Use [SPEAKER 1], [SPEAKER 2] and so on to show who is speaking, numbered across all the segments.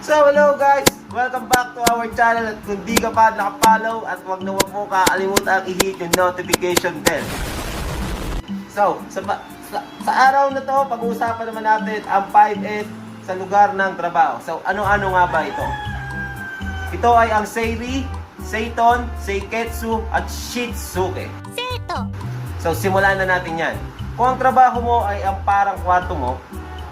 [SPEAKER 1] So hello guys! Welcome back to our channel at kung di ka pa nakapollow at wag mo kakalimutan i-hit yung notification bell. So, sa araw na to, pag-uusapan naman natin ang 5S sa lugar ng trabaho. So, ano-ano nga ba ito? Ito ay ang Seiri, Seiton, Seiketsu at Shitsuke.
[SPEAKER 2] Seito.
[SPEAKER 1] So, simulan na natin yan. Kung ang trabaho mo ay ang parang kwarto mo,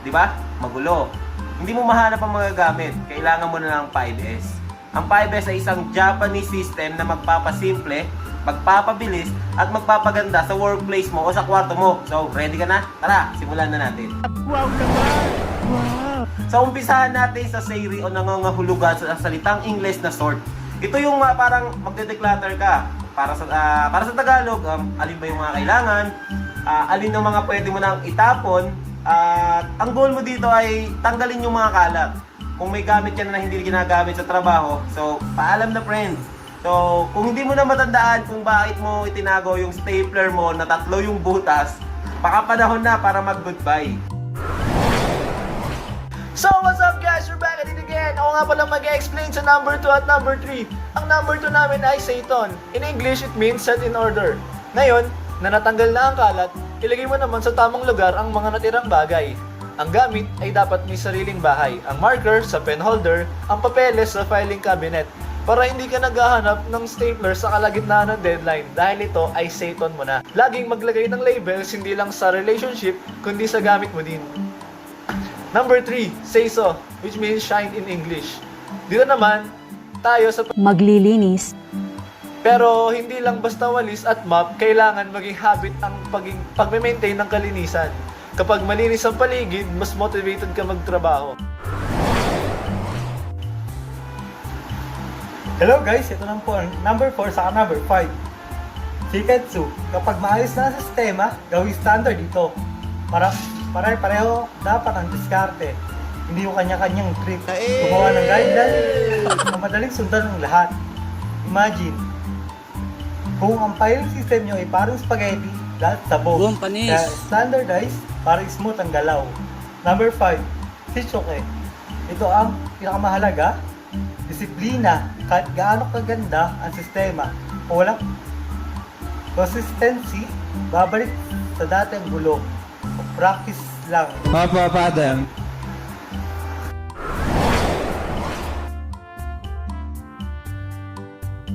[SPEAKER 1] di ba? Magulo. Hindi mo mahanap ang mga gamit. Kailangan mo na ng 5S. Ang 5S ay isang Japanese system na magpapasimple, magpapabilis, at magpapaganda sa workplace mo o sa kwarto mo. So, ready ka na? Tara, simulan na natin.
[SPEAKER 2] Wow naman! Wow!
[SPEAKER 1] So, umpisahan natin sa Seiri o nangangahulugan sa salitang English na sort. Ito yung parang magde-declutter ka. Para sa Tagalog, alin ba yung mga kailangan, alin ang mga pwede mo nang itapon, at ang goal mo dito ay tanggalin yung mga kalat. Kung may gamit ka na hindi ginagamit sa trabaho, so paalam na friend. So kung hindi mo na matandaan kung bakit mo itinago yung stapler mo na 3 yung butas, baka panahon na para mag-goodbye.
[SPEAKER 3] So what's up guys, we're back at it again. Ako nga pala mag-explain sa number 2 at number 3. Ang number 2 namin ay Seiton. In English, it means set in order. Ngayon, na natanggal na ang kalat, ilagay mo naman sa tamang lugar ang mga natirang bagay. Ang gamit ay dapat may sariling bahay. Ang marker sa pen holder, ang papeles sa filing cabinet. Para hindi ka naghahanap ng stapler sa kalagitnaan ng deadline dahil ito ay Seiton mo na. Laging maglagay ng labels hindi lang sa relationship kundi sa gamit mo din. Number 3, Seiso, which means shine in English. Dito naman, tayo sa
[SPEAKER 4] maglilinis,
[SPEAKER 3] pero hindi lang basta walis at mop, kailangan maging habit ang pag-maintain ng kalinisan. Kapag malinis ang paligid, mas motivated ka magtrabaho.
[SPEAKER 5] Hello guys, ito lang po ang number 4 sa number 5. Shiketsu, kapag maayos na ang sistema, gawing standard ito. Pare-pareho dapat ang diskarte. Hindi yung kanya-kanyang trip. Gumawa ng guideline na madaling sundan ng lahat. Imagine, kung ang filing system nyo ay parang spaghetti, lahat sabog. Kaya standardized para smooth ang galaw. Number 5, Shitsuke. Ito ang pinakamahalaga, disiplina. Kahit gaano kaganda ang sistema, kung walang consistency, babalik sa dati ang gulo. Practice lang.
[SPEAKER 6] Papa, Padam.